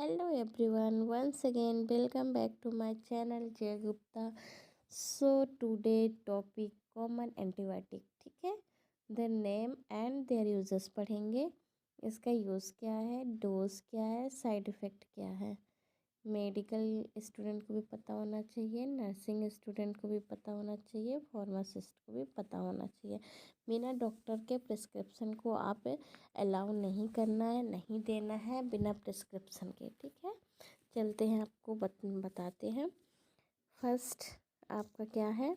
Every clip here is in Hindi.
Hello everyone, once again welcome back to my channel Jay Gupta. So today topic common antibiotic, ठीक है। The name and their uses पढ़ेंगे। इसका यूज़ क्या है, डोज क्या है, साइड इफ़ेक्ट क्या है। मेडिकल स्टूडेंट को भी पता होना चाहिए, नर्सिंग स्टूडेंट को भी पता होना चाहिए, फार्मासिस्ट को भी पता होना चाहिए। बिना डॉक्टर के प्रिस्क्रिप्शन को आप अलाउ नहीं करना है, नहीं देना है बिना प्रिस्क्रिप्शन के, ठीक है। चलते हैं, आपको बताते हैं। फर्स्ट आपका क्या है,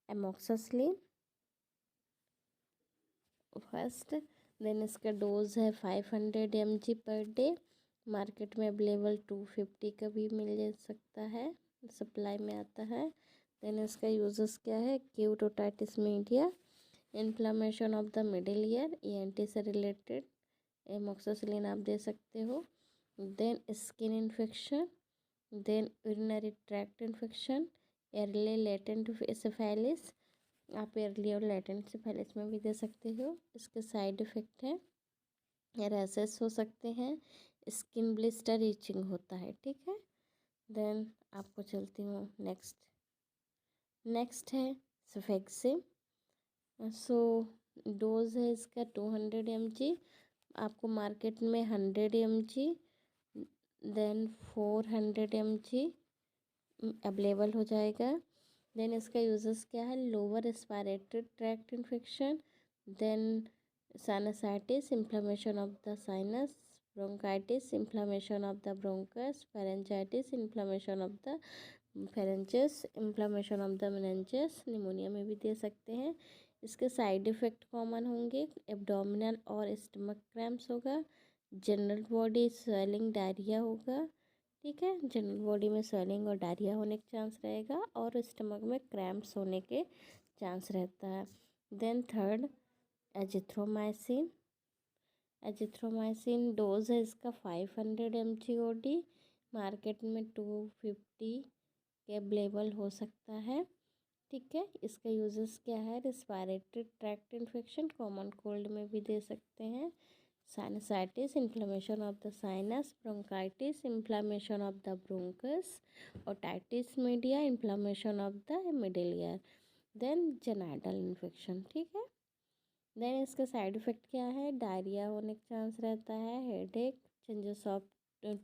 एमोक्सिसिलिन फर्स्ट। देन इसका डोज है 500 mg पर डे। मार्केट में अवेलेबल 250 का भी मिल सकता है, सप्लाई में आता है। देन इसका यूजेस क्या है, acute otitis media, inflammation of the middle ear, ENT से रिलेटेड एमोक्सिसिलिन आप दे सकते हो। Then skin infection, then urinary tract infection, early latent syphilis, आप एयरली और लेटेंट एसेफेलिस में भी दे सकते हो। इसके साइड इफ़ेक्ट है, रैसेस हो सकते हैं, स्किन ब्लिस्टर, ईचिंग होता है, ठीक है। देन आपको चलती हूँ नेक्स्ट है सफेक्सिम। सो डोज है इसका 200 mg, आपको मार्केट में 100 mg देन 400 mg अवेलेबल हो जाएगा। देन इसका यूजेस क्या है, lower respiratory tract infection, then sinusitis, inflammation of the sinus, bronchitis, inflammation of the bronchus, pharyngitis, inflammation of the pharynx, inflammation of the meninges, pneumonia में भी दे सकते हैं। इसके साइड इफ़ेक्ट कॉमन होंगे, एब्डोमिनल और स्टमक क्रैम्प्स होगा, जनरल बॉडी स्वेलिंग, डायरिया होगा, ठीक है। जनरल बॉडी में स्वेलिंग और डायरिया होने के चांस रहेगा और स्टमक में क्रैम्प्स होने के चांस रहता है। Then third azithromycin. Azithromycin dose है इसका 500 mg OD, मार्केट में 250 के अवेलेबल हो सकता है, ठीक है। इसका यूजेस क्या है, respiratory tract infection, common cold में भी दे सकते हैं, sinusitis, inflammation of the sinus, bronchitis, inflammation of the bronchus, otitis media, inflammation of the middle ear, then genital infection, ठीक है। देन इसका साइड इफ़ेक्ट क्या है, डायरिया होने का चांस रहता है, headache, changes of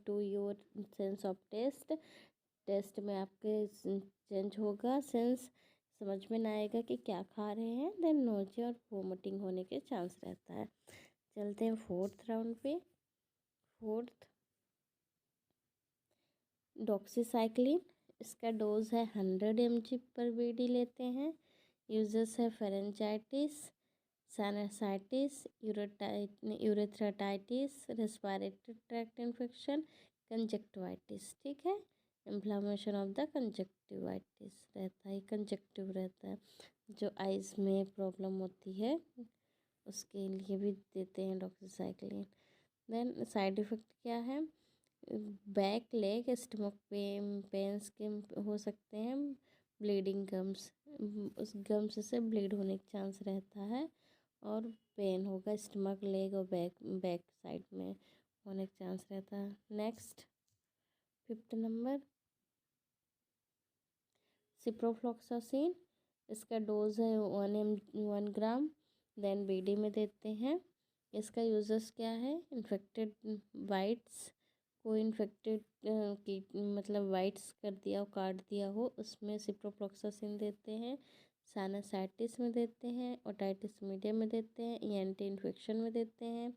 to your sense of taste में आपके चेंज होगा, सेंस समझ में ना आएगा कि क्या खा रहे हैं, देन नोजिया और वोमिटिंग होने के चांस रहता है। चलते हैं फोर्थ राउंड पे। फोर्थ डॉक्सीसाइक्लिन, इसका डोज है 100 mg पर BD लेते हैं। यूजेस है pharyngitis, sinusitis, urethritis, respiratory tract infection, conjunctivitis, ठीक है। इन्फ्लामेशन ऑफ द कंजक्टिवाइटिस रहता है, कंजक्टिव रहता है, जो आइज़ में प्रॉब्लम होती है उसके लिए भी देते हैं डॉक्सीसाइक्लिन। देन साइड इफ़ेक्ट क्या है, बैक, लेग, स्टमक पेन्स के हो सकते हैं, ब्लीडिंग गम्स, उस गम्स से ब्लीड होने का चांस रहता है और पेन होगा स्टमक, लेग और बैक साइड में होने का चांस रहता है। नेक्स्ट फिफ्थ नंबर सिप्रोफ्लॉक्सासिन, इसका डोज है 1 ग्राम, देन BD में देते हैं। इसका यूजेस क्या है, इन्फेक्टेड वाइट्स को इन्फेक्टेड की मतलब वाइट्स कर दिया हो, काट दिया हो, उसमें सिप्रोफ्लॉक्सासिन देते हैं। साइनसाइटिस में देते हैं, ओटाइटिस मीडिया में देते हैं, ENT इन्फेक्शन में देते हैं,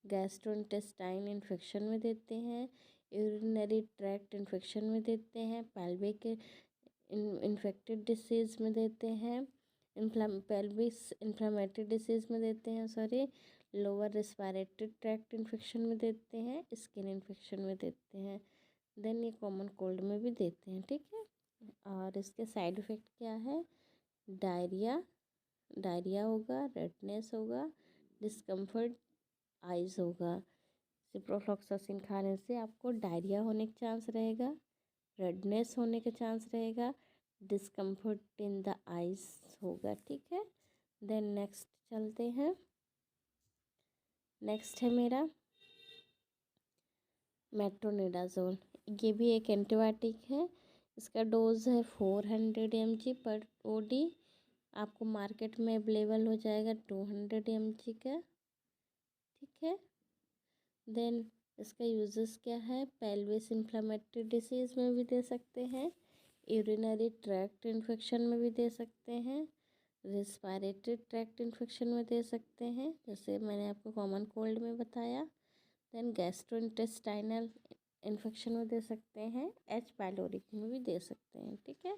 गैस्ट्रोइंटेस्टाइन इन्फेक्शन में देते हैं, यूरिनरी ट्रैक्ट इन्फेक्शन में देते हैं, पेल्विक इन्फेक्टेड डिसीज़ में देते हैं, पेल्विस इन्फ्लामेटरी डिसीज़ में देते हैं, sorry, lower respiratory tract infection में देते हैं, स्किन इन्फेक्शन में देते हैं, देन ये कॉमन कोल्ड में भी देते हैं, ठीक है। और इसके साइड इफ़ेक्ट क्या है, डायरिया डायरिया होगा, रेडनेस होगा, डिस्कम्फर्ट, आइज़ होगा। सिप्रोफ्लॉक्सासिन खाने से आपको डायरिया होने का चांस रहेगा, रेडनेस होने का चांस रहेगा, डिस्कम्फर्ट इन द आइज़ होगा, ठीक है। देन नेक्स्ट चलते हैं, नेक्स्ट है मेरा मेट्रोनिडाज़ोल, ये भी एक एंटीबायोटिक है। इसका डोज है 400 mg पर OD। आपको मार्केट में अवेलेबल हो जाएगा 200 mg का, ठीक है। देन इसका यूजेस क्या है, पेल्विस इन्फ्लेमेटरी डिसीज़ में भी दे सकते हैं, यूरिनरी ट्रैक्ट इन्फेक्शन में भी दे सकते हैं, रेस्पिरेटरी ट्रैक्ट इन्फेक्शन में दे सकते हैं, जैसे मैंने आपको कॉमन कोल्ड में बताया। देन गैस्ट्रोइंटेस्टाइनल इन्फेक्शन में दे सकते हैं, एच पाइलोरी में भी दे सकते हैं, ठीक है।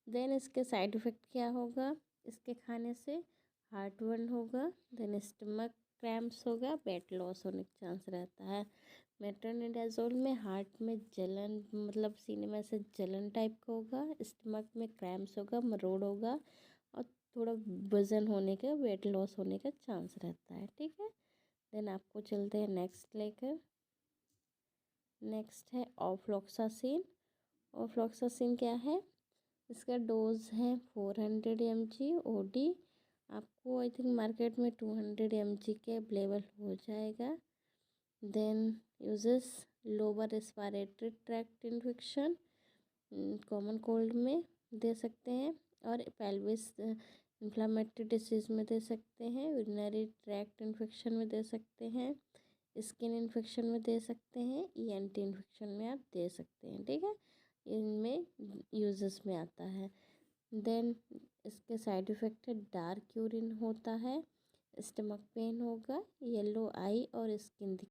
देन इसके साइड इफ़ेक्ट क्या होगा, इसके खाने से हार्ट बर्न होगा, देन स्टमक क्रैम्प्स होगा, वेट लॉस होने का चांस रहता है। मेट्रोनिडाज़ोल में हार्ट में जलन, मतलब सीने में से जलन टाइप का होगा, स्टमक में क्रैम्प्स होगा, मरोड़ होगा, और थोड़ा वजन होने का, वेट लॉस होने का चांस रहता है, ठीक है। देन आपको चलते हैं नेक्स्ट लेकर। नेक्स्ट है ऑफ्लॉक्सासिन। ऑफ्लॉक्सासिन क्या है, इसका डोज है 400 mg OD। आपको आई थिंक मार्केट में 200 mg के अवेलेबल हो जाएगा। Then uses lower respiratory tract infection, common cold में दे सकते हैं, और पेल्विस इन्फ्लेमेटरी डिसीज़ में दे सकते हैं, यूरिनरी ट्रैक्ट इन्फेक्शन में दे सकते हैं, स्किन इन्फेक्शन में दे सकते हैं, ENT इन्फेक्शन में आप दे सकते हैं, ठीक है। इनमें यूजेस में आता है। देन इसके साइड इफ़ेक्ट है, डार्क यूरिन होता है, स्टमक पेन होगा, येलो आई और स्किन